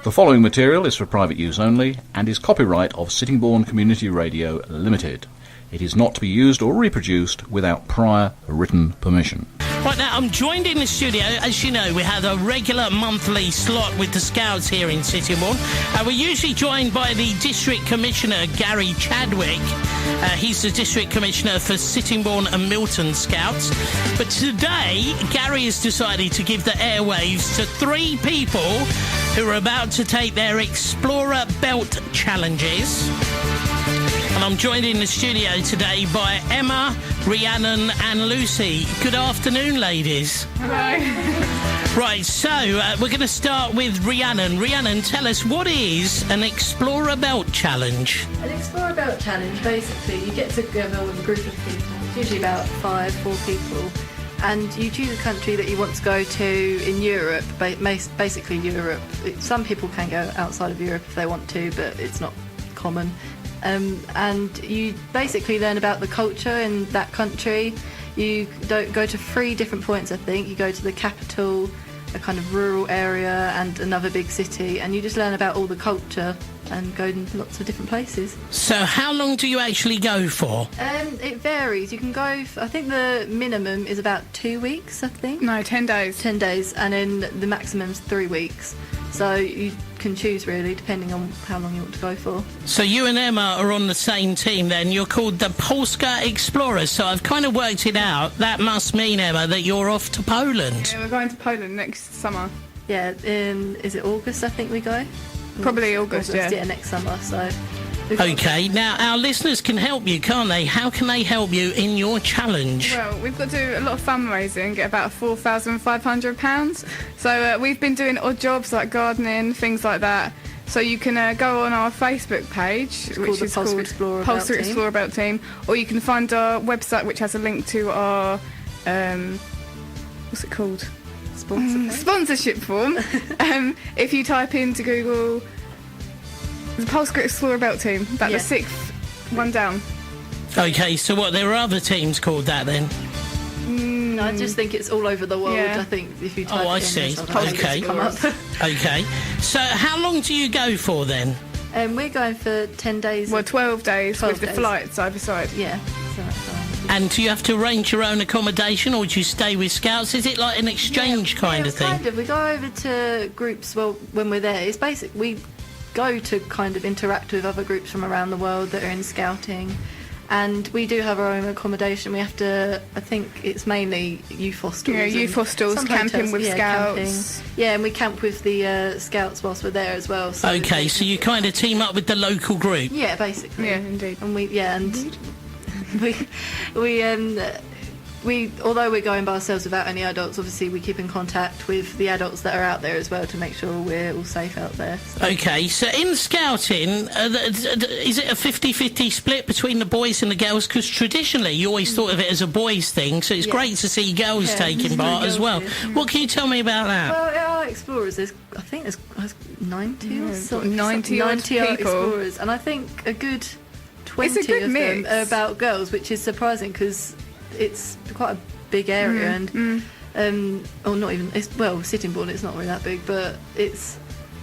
The following material is for private use only and is copyright of Sittingbourne Community Radio Limited. It is not to be used or reproduced without prior written permission. Right now, I'm joined in the studio. As you know, we have a regular monthly slot with the Scouts here in Sittingbourne. We're usually joined by the District Commissioner, Gary Chadwick. He's the District Commissioner for Sittingbourne and Milton Scouts. But today, Gary has decided to give the airwaves to 3 people who are about to take their Explorer Belt challenges. And I'm joined in the studio today by Emma, Rihannan and Lucy. Good afternoon, ladies. Hello. Right, so we're going to start with Rihannan. Rihannan, tell us, what is an Explorer Belt challenge? An Explorer Belt challenge, basically, you get together with a group of people, usually about 4 people, and you choose a country that you want to go to in Europe, basically Europe. Some people can go outside of Europe if they want to, but it's not common. And you basically learn about the culture in that country. You go to 3 different points, I think. You go to the capital, a kind of rural area, and another big city, and you just learn about all the culture and go in lots of different places. So how long do you actually go for? It varies. You can go, I think the minimum is about 2 weeks, I think. No, 10 days. 10 days, and then the maximum is 3 weeks. So you can choose, really, depending on how long you want to go for. So you and Emma are on the same team then. You're called the Polska Explorers, so I've kind of worked it out. That must mean, Emma, that you're off to Poland. Yeah, we're going to Poland next summer. Yeah, is it August, I think we go? Probably August, yeah. Yeah, next summer, so... OK, now our listeners can help you, can't they? How can they help you in your challenge? Well, we've got to do a lot of fundraising, get about £4,500. So we've been doing odd jobs like gardening, things like that. So you can go on our Facebook page, which is called Polska Explorer Belt Team, or you can find our website, which has a link to our what's it called? Sponsorship form. If you type into Google the Polska Explorer Belt Team, about the 6th one down. OK, so what, there are other teams called that then? No, I just think it's all over the world. I think if you type I it see. in, OK. come up. OK. So how long do you go for then? We're going for 10 days. Well, 12 days with the flights either side. Yeah. So that's fine. And do you have to arrange your own accommodation, or do you stay with Scouts? Is it like an exchange kind of thing? Kind of. We go over to groups, well, when we're there. It's basic. We go to kind of interact with other groups from around the world that are in Scouting. And we do have our own accommodation. We have to, I think it's mainly youth hostels. Yeah, youth hostels, camping with Scouts. Camping. Yeah, and we camp with the Scouts whilst we're there as well. So OK, so you kind of team up with the local group? Yeah, basically. Yeah, indeed. And we although we're going by ourselves without any adults, obviously we keep in contact with the adults that are out there as well to make sure we're all safe out there. So. OK, so in Scouting, is it a 50-50 split between the boys and the girls? Because traditionally you always thought of it as a boys thing, so it's great to see girls taking part as well. What can you tell me about that? Well, our explorers, I think there's 90 or something. 90 people. Explorers, and I think a good 20 of them are about girls, which is surprising because it's quite a big area, and or not even. Sittingbourne, it's not really that big, but it's.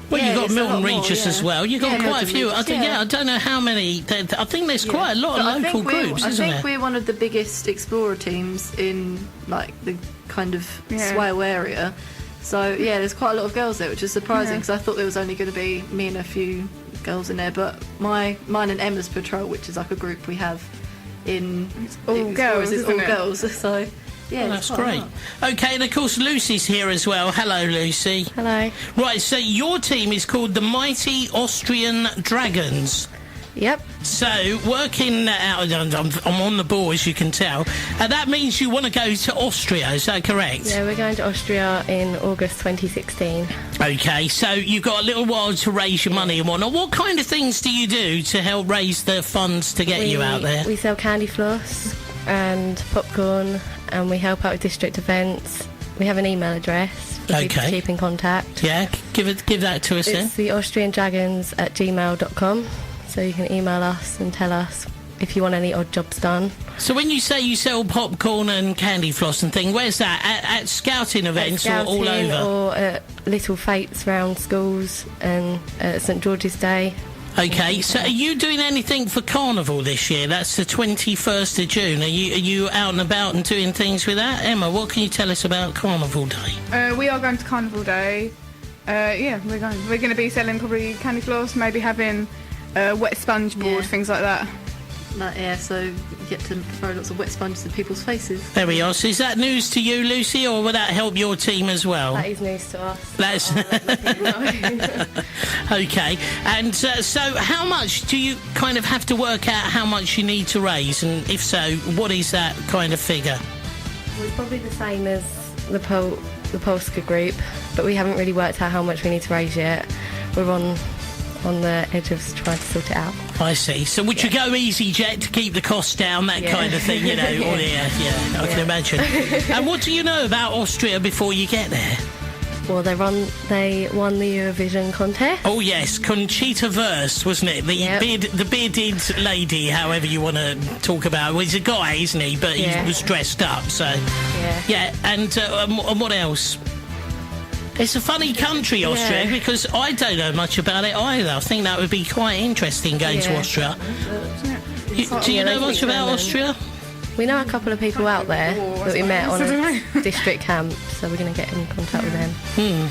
Well, you've got Milton Regis as well. You've got quite a few. Regis, I don't know how many. I think there's quite a lot of local groups, isn't there? I think we're one of the biggest explorer teams in like the kind of Swale area. So there's quite a lot of girls there, which is surprising because I thought there was only going to be me and a few girls in there. But mine and Emma's patrol, which is like a group we have. It's all girls, so that's great. OK, and of course Lucy's here as well. Hello, Lucy. Hello. Right, so your team is called the Mighty Austrian Dragons. Yep. So, working out, I'm on the ball, as you can tell. That means you want to go to Austria, is that correct? Yeah, we're going to Austria in August 2016. OK, so you've got a little while to raise your money and whatnot. What kind of things do you do to help raise the funds to get you out there? We sell candy floss and popcorn, and we help out with district events. We have an email address for people to keep in contact. Yeah, give that to us then. It's the AustrianDragons@gmail.com. So you can email us and tell us if you want any odd jobs done. So when you say you sell popcorn and candy floss and thing, where's that? At scouting events or all over? Or at little fetes around schools and St George's Day. Okay, so are you doing anything for Carnival this year? That's the 21st of June. Are you out and about and doing things with that? Emma, what can you tell us about Carnival Day? We are going to Carnival Day. Yeah, we're going. We're going to be selling probably candy floss, maybe having wet sponge board, things like that. So you get to throw lots of wet sponges in people's faces. There we are. So is that news to you, Lucy, or will that help your team as well? That is news to us. That's okay. And so how much do you kind of have to work out how much you need to raise? And if so, what is that kind of figure? Well, it's probably the same as the Polska group, but we haven't really worked out how much we need to raise yet. We're on the edge of trying to sort it out. I see. So would you go EasyJet to keep the costs down, that kind of thing, you know? I can imagine. And what do you know about Austria before you get there? Well, they won the Eurovision contest. Oh yes, Conchita Wurst, wasn't it? The bearded lady, however you want to talk about. Well, he's a guy, isn't he? But he was dressed up, so And what else? It's a funny country, Austria, because I don't know much about it either. I think that would be quite interesting going to Austria. Do you know much about Austria? We know a couple of people out there that we met on a district camp, so we're going to get in contact with them.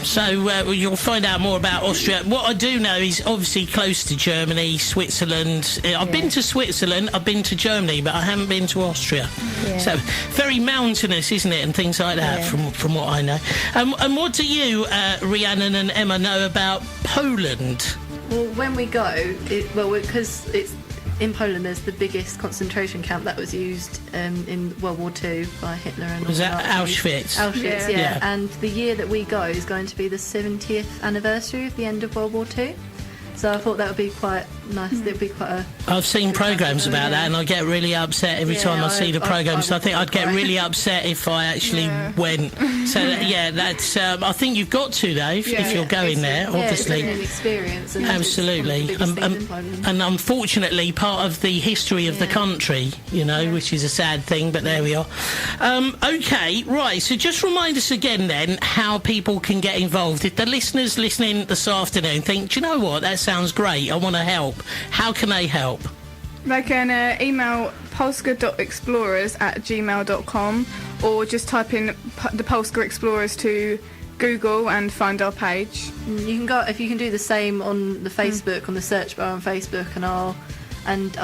So you'll find out more about Austria. What I do know is obviously close to Germany, Switzerland. I've been to Switzerland, I've been to Germany, but I haven't been to Austria. Yeah. So very mountainous, isn't it, and things like that, from what I know. And what do you, Rihannan and Emma, know about Poland? Well, when we go, because it's in Poland, there's the biggest concentration camp that was used in World War II by Hitler and was that Auschwitz? Auschwitz, yeah. And the year that we go is going to be the 70th anniversary of the end of World War II. So I thought that would be quite nice. It'd be quite a... I've seen programmes about that, and I get really upset every time I see the programmes. So I think I'd get really upset if I actually went. So that's. I think you've got to though if you're going there. Obviously, it's an experience. And absolutely. And unfortunately, part of the history of the country, which is a sad thing. But there we are. Okay, right. So just remind us again then how people can get involved. If the listeners listening this afternoon think, do you know what, that sounds great, I want to help. How can they help? They can email polska.explorers@gmail.com or just type in the Polska Explorers to Google and find our page. You can go, if you can do the same on the Facebook, on the search bar on Facebook, and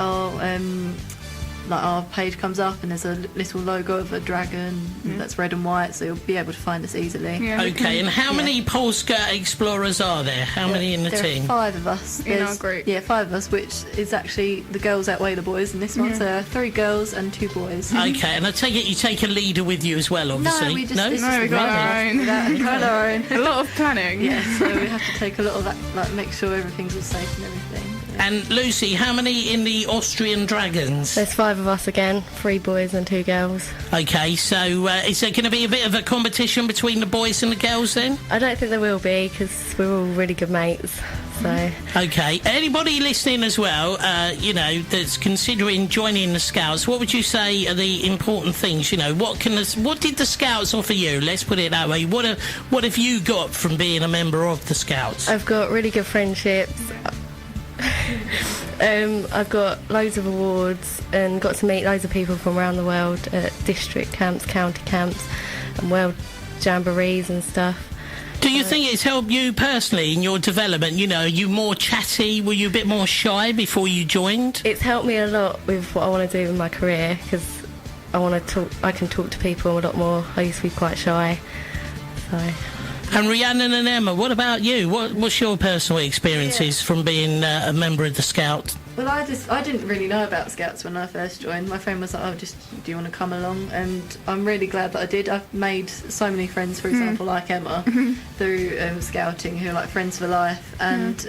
our page comes up and there's a little logo of a dragon that's red and white, so you'll be able to find us easily. Okay, and how many Polska Explorers are there? How many in the team? There are 5 of us. In our group. Yeah, 5 of us, which is actually the girls outweigh the boys in this one, so 3 girls and 2 boys. Okay, and I take it you take a leader with you as well, obviously? No, we got our own. We got our own. A lot of planning. Yeah, so we have to take a lot of that, make sure everything's all safe and everything. And Lucy, how many in the Austrian Dragons? There's 5 of us again, 3 boys and 2 girls. Okay, so is there going to be a bit of a competition between the boys and the girls then? I don't think there will be, because we're all really good mates. So. Okay, anybody listening as well, that's considering joining the Scouts, what would you say are the important things? What did the Scouts offer you? Let's put it that way. What have you got from being a member of the Scouts? I've got really good friendships. I've got loads of awards and got to meet loads of people from around the world at district camps, county camps and world jamborees and stuff. Do you think it's helped you personally in your development? Are you more chatty? Were you a bit more shy before you joined? It's helped me a lot with what I want to do in my career, because I can talk to people a lot more. I used to be quite shy, so... And Rihannan and Emma, what about you? What's your personal experiences from being a member of the Scout? Well, I didn't really know about Scouts when I first joined. My friend was like, do you want to come along? And I'm really glad that I did. I've made so many friends, for example, like Emma, through Scouting, who are like friends for life. And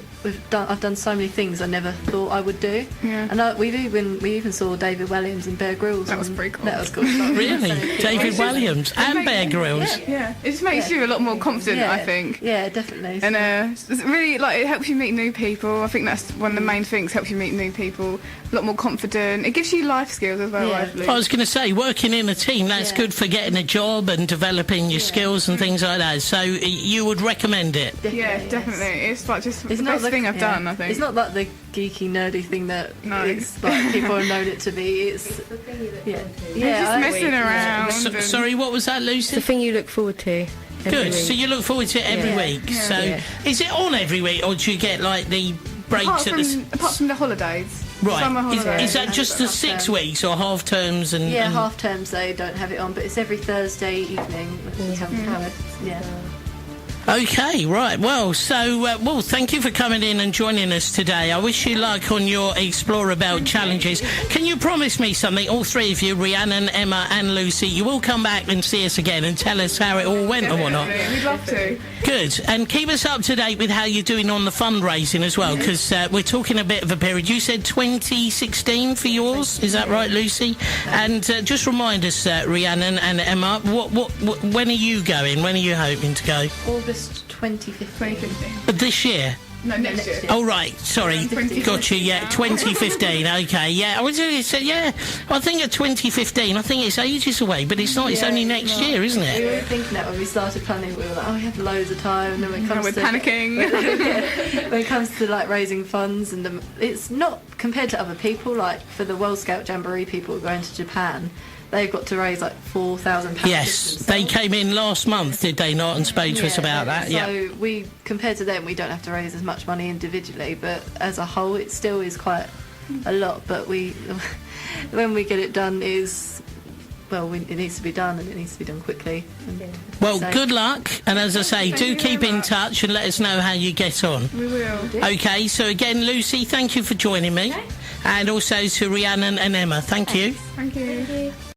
I've done so many things I never thought I would do. Yeah. And we even saw David Williams and Bear Grylls. That was pretty cool. That was cool. Really? David Williams and Bear Grylls? Yeah. It just makes you a lot more confident, I think. Yeah, definitely. And it's really, it helps you meet new people. I think that's one of the main things, helps you meet meet new people, a lot more confident. It gives you life skills as well, Yeah. I believe. I was going to say, working in a team, that's Yeah. good for getting a job and developing your skills and things like that. So you would recommend it? Yeah, yes. definitely. It's like just It's the not best thing I've yeah. done, I think. It's not like the geeky, nerdy thing that No. it's like people have known it to be. It's yeah, just I- messing around. Sorry, what was that, It's the Lucy? thing you look forward to. every Good. week. So you look forward to it every Yeah. week. Yeah. So Yeah. is it on every week, or do you get like the breaks Apart at the from the holidays. Summer right? holidays. Is that just the 6 weeks or half terms and? Yeah, and- half terms they don't have it on, but it's every Thursday evening. Which is yeah. Okay, right. Well, so well, thank you for coming in and joining us today. I wish you luck on your Explorer Belt challenges. Can you promise me something, all three of you, Rihannan, Emma and Lucy, you will come back and see us again and tell us how it all went and whatnot? Definitely. We'd love to. Good. And keep us up to date with how you're doing on the fundraising as well, because we're talking a bit of a period. You said 2016 for yours, is that right, Lucy? And just remind us, Rihannan and Emma, when are you going? When are you hoping to go? August 2015. 2015. This year? No, next year. Oh, right, sorry. 2015 Got you, yeah, 2015, okay, yeah. I was going to say, yeah, I think of 2015, I think it's ages away, but it's not, it's Yeah, only it's next not. year, isn't We it? were thinking that when we started planning, we were like, oh, we have loads of time. And then when it comes We're to panicking. when it comes to like raising funds, and it's not compared to other people. Like for the World Scout Jamboree people going to Japan, they've got to raise like £4,000. Yes, they came in last month, did they not, and spoke to us about that, yeah. So we, compared to them, we don't have to raise as much money individually, but as a whole, it still is quite a lot. But when we get it done, it needs to be done, and it needs to be done quickly. Well, So- good luck, and as I say, do you keep very in much. touch and let us know how you get on. We will. Okay, so again, Lucy, thank you for joining me, and also to Rihannan and Emma, thank you. Thank you.